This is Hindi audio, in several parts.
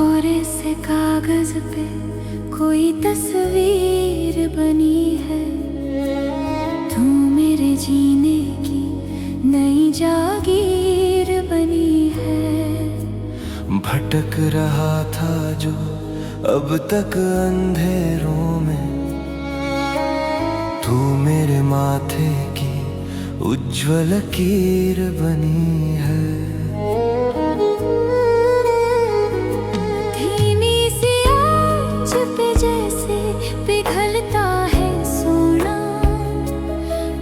थोड़े से कागज पे कोई तस्वीर बनी है। तू मेरे जीने की नई जागीर बनी है। भटक रहा था जो अब तक अंधेरों में, तू मेरे माथे की उज्ज्वल कीर बनी है। धीमी सी आँच पे जैसे पिघलता है सोना,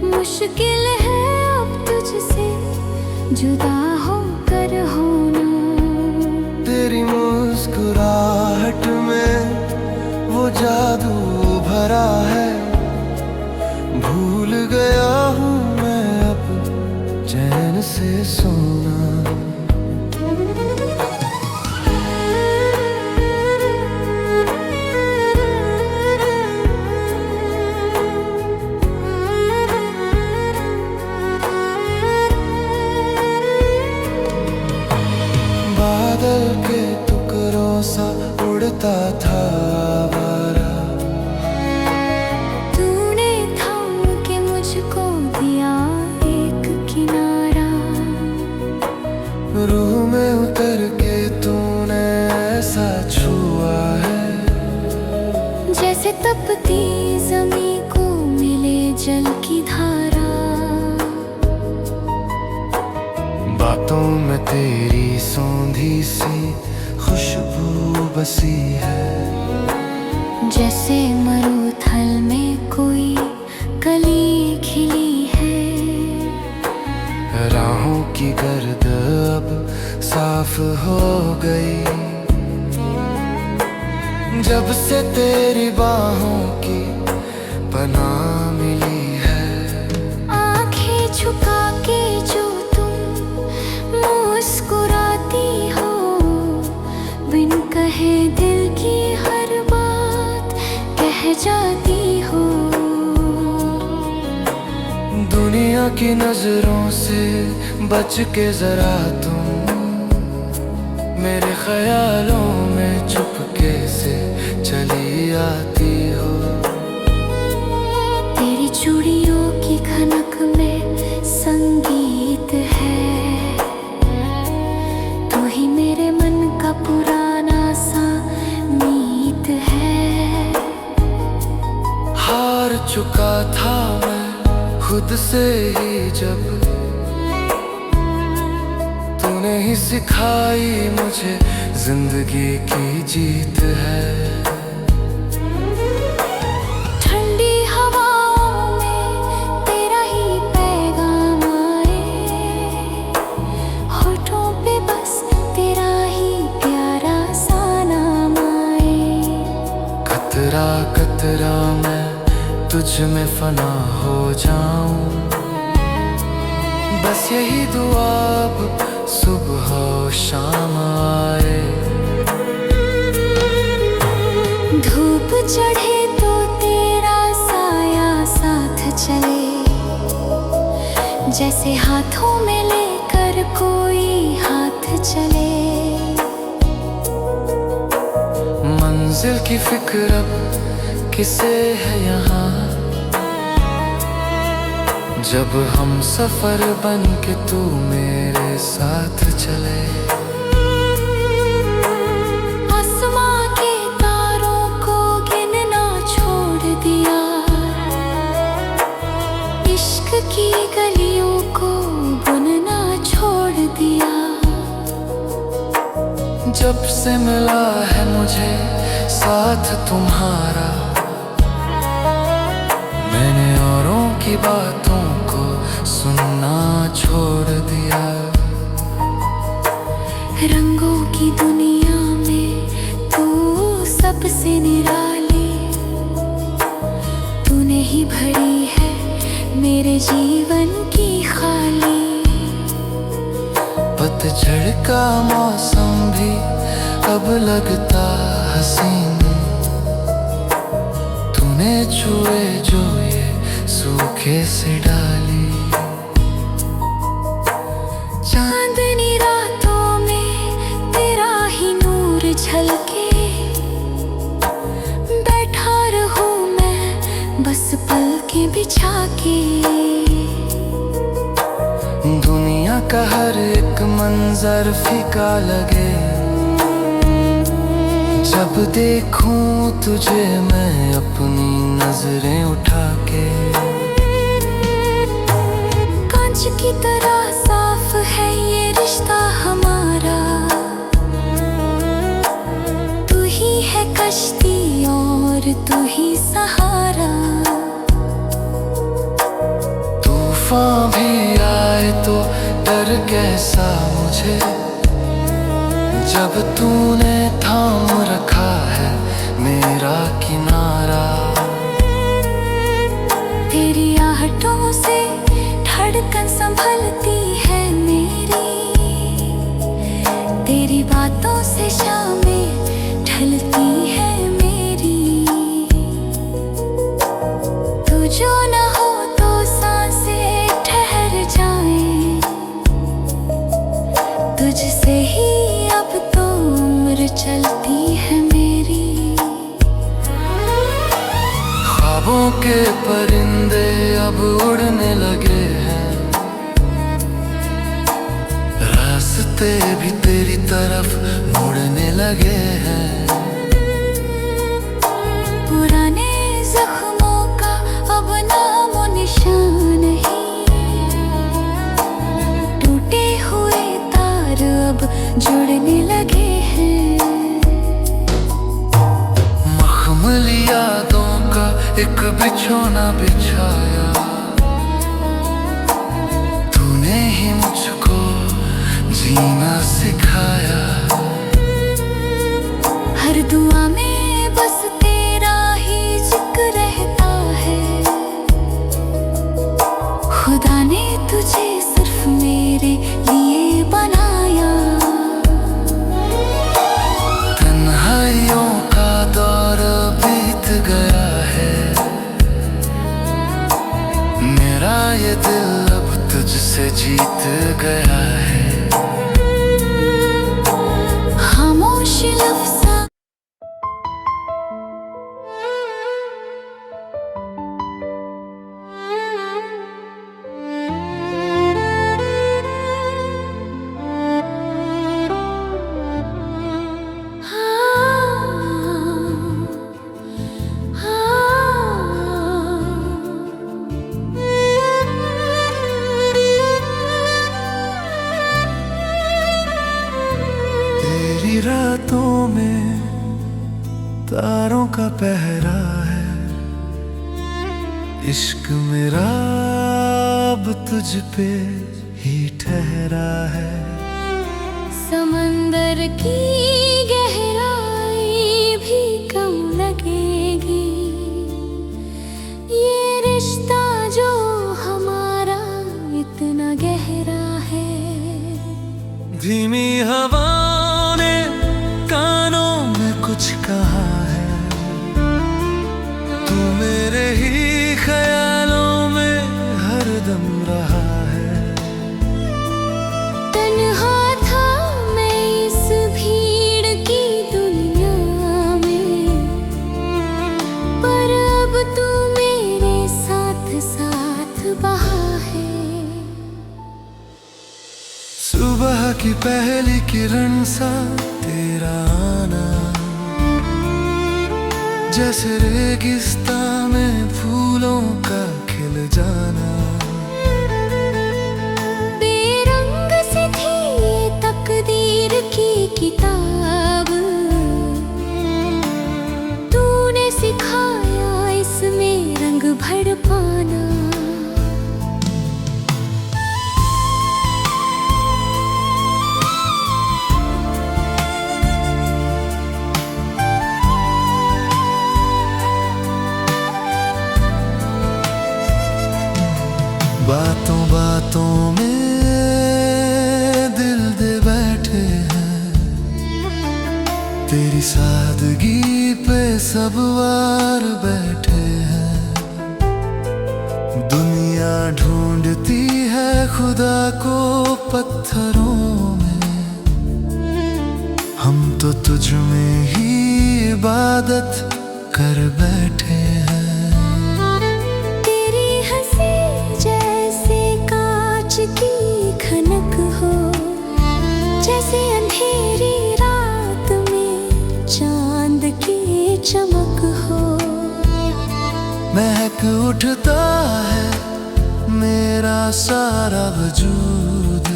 मुश्किल है अब तुझसे जुदा होकर होना। तेरी मुस्कुराहट में वो जादू भरा है, भूल गया हूँ मैं अब चैन से सोना। बादल के टुकड़ों सा उड़ता था आवारा, तूने थाम के मुझको दिया एक किनारा। रूह में उतर के तूने ऐसा छुआ है, जैसे तपती जमी को मिले जल की धारा। बातों में तेरी सौंधी सी खुशबू बसी है, जैसे मरुथल में कोई कली खिली है। राहों की गर्द अब साफ हो गई, जब से तेरी बाहों की पनाह मिली है। आंखें झुका के जो तुम मुस्कुराती हो, बिन कहे दिल की हर बात कह जाती हो। दुनिया की नजरों से बच के जरा तुम मेरे ख्यालों में चुपके से चली आती हो। तेरी चूड़ियों की खनक में संगीत है, तू ही मेरे मन का पुराना सा मीत है। हार चुका था मैं खुद से ही जब तूने ही सिखाई मुझे जिंदगी की जीत है। ठंडी हवाओं में तेरा ही पैगाम आए, होठों पे बस तेरा ही प्यारा सा नाम आए। कतरा कतरा मैं तुझ में फना हो जाऊं, बस यही दुआ अब सुबह और शाम आए। धूप चढ़े तो तेरा साया साथ चले, जैसे हाथों में लेकर कोई हाथ चले। मंजिल की फिक्र अब किसे है यहाँ, जब हम सफर बन के तू मेरे साथ चले। आसमां के तारों को गिनना छोड़ दिया, इश्क की गलियों को बुनना छोड़ दिया। जब से मिला है मुझे साथ तुम्हारा, मैंने औरों की बातों को सुनना छोड़ दिया। रंगों की दुनिया में तू सबसे निराली, तूने ही भरी है मेरे जीवन की खाली। पतझड़ का मौसम भी अब लगता हसीन, तूने छुए जो ये सूखे से डाली। चांदनी रातों में तेरा ही नूर झलके बैठा रहूं मैं बस पलके बिछा के। दुनिया का हर एक मंजर फीका लगे, जब देखूं तुझे मैं अपनी नजरें उठा के। कांच की तरह साफ है ये रिश्ता हमारा, तू ही है कश्ती और तू ही सहारा। तूफान भी आए तो डर कैसा मुझे, जब तूने थाम रखा है मेरा किनारा। तेरी आहटों से धड़कन संभलती है मेरी, तेरी बातों से शामें ढलती है मेरी। तू जो न हो तो सांसें ठहर जाएं, तुझसे ही अब तो उम्र चलती है मेरी। ख्वाबों के परिंदे अब उड़ने लगे हैं, रास्ते भी तेरी तरफ मुड़ने लगे हैं। पुराने जख्मों का अब नामो निशान नहीं, टूटे हुए तार अब जुड़ने लगे हैं। मखमली यादों का एक बिछोना बिछाया, तूने ही मुझको जीना सिखाया। हर दुआ में बस तेरा ही जिक्र रहता है, खुदा ने तुझे सिर्फ मेरे लिए बनाया। तन्हाइयों का दौर बीत गया है, मेरा ये दिल अब तुझसे जीत गया है। खामोश लफ्ज़ तेरी रातों में तारों का पहरा है, इश्क मेरा अब तुझ पे ही ठहरा है। समंदर की गहराई भी कम लगेगी, ये रिश्ता जो हमारा इतना गहरा है। धीमी हवा ने कानों में कुछ कहा है, तू मेरे ही ख्यालों में हरदम रहा है। तन्हा था मैं इस भीड़ की दुनिया में, पर अब तू मेरे साथ साथ बहा है। सुबह की पहली किरण सा तेरा आना, जैसे रेगिस्तान में फूलों का खिल जाना। बेरंग सी थी ये तकदीर की किताब, तूने सिखाया इसमें रंग भर पाना। बातों बातों में दिल दे बैठे हैं, तेरी सादगी पे सब वार बैठे हैं। दुनिया ढूंढती है खुदा को पत्थरों में, हम तो तुझ में ही इबादत कर बैठे हैं। तेरी हंसी जैसे कांच की खनक हो, जैसे अंधेरी रात में चांद की चमक हो। महक उठता है मेरा सारा वजूद,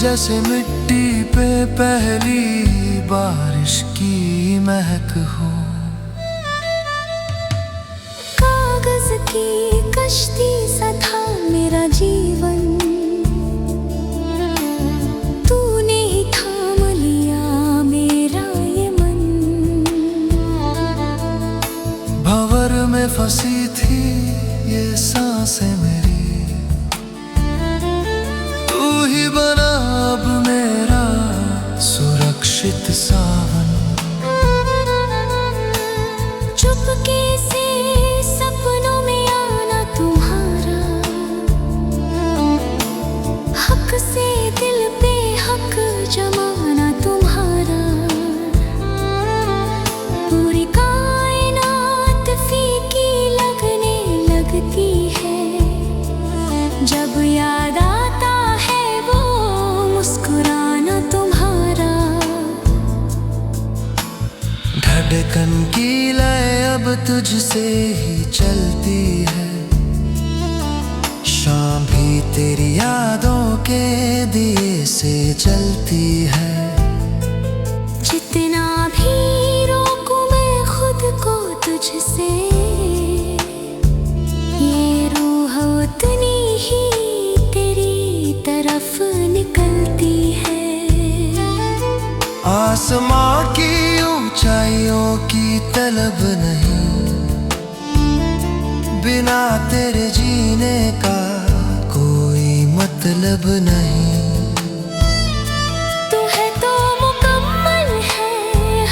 जैसे मिट्टी पे पहली बारिश की महक हो। कागज की कश्ती सा था मेरा जीवन, तूने ही थाम लिया मेरा ये मन। भंवर में फंसी थी ये सांसें मेरी, तू ही बना अब मेरा सुरक्षित सावन। चुपके से सपनों में आना तुम्हारा, हक से दिल पे हक जमाना तुम्हारा। पूरी कायनात फीकी लगने लगती है, जब याद आता है वो मुस्कुराना तुम्हारा। धड़कन की लय अब तुझसे ही चलती है, शाम भी तेरी यादों के दिए से जलती है। जितना भी रोकूं मैं खुद को तुझसे, ये रूह उतनी ही तेरी तरफ निकलती है। आसमां की ऊंचाइयों की तलब नहीं, बिना तेरे जीने का कोई मतलब नहीं। तू है तो मुकम्मल है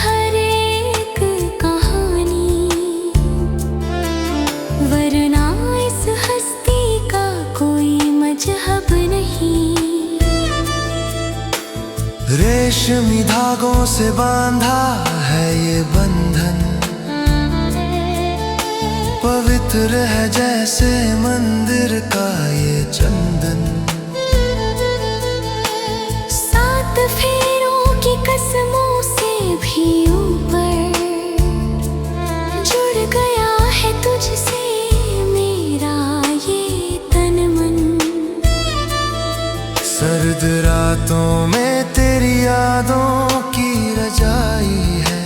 हर एक कहानी, वरना इस हस्ती का कोई मजहब नहीं। रेशमी धागों से बांधा है ये बंधन, पवित्र है जैसे मंदिर का ये चंदन। सात फेरों की कसमों से भी ऊपर जुड़ गया है तुझसे मेरा ये तन मन। सर्द रातों में तेरी यादों की रजाई है,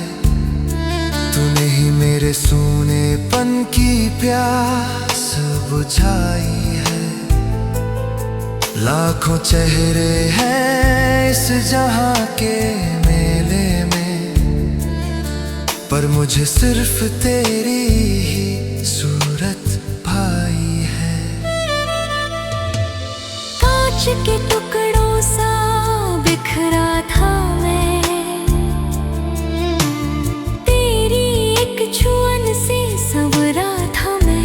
तूने ही मेरे सूनेपन की प्यास बुझाई है। लाखों चेहरे हैं इस जहां के मेले में, पर मुझे सिर्फ तेरी ही सूरत भाई है। कांच के टुकड़ों सा बिखरा था मैं, तेरी एक छुअन से संवरा था मैं।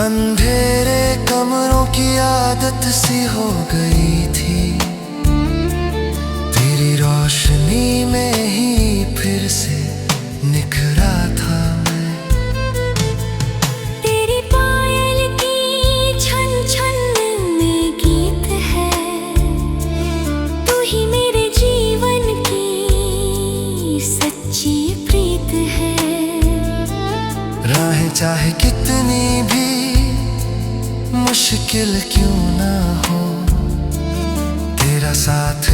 अंधेरे कमरों की आदत सी हो गई थी, तेरी रोशनी में ही फिर से निखरा था मैं। तेरी पायल की छन छन में गीत है, तू ही मेरे जीवन की सच्ची प्रीत है। राहें चाहे कितनी भी मुश्किल क्यों ना हो, तेरा साथ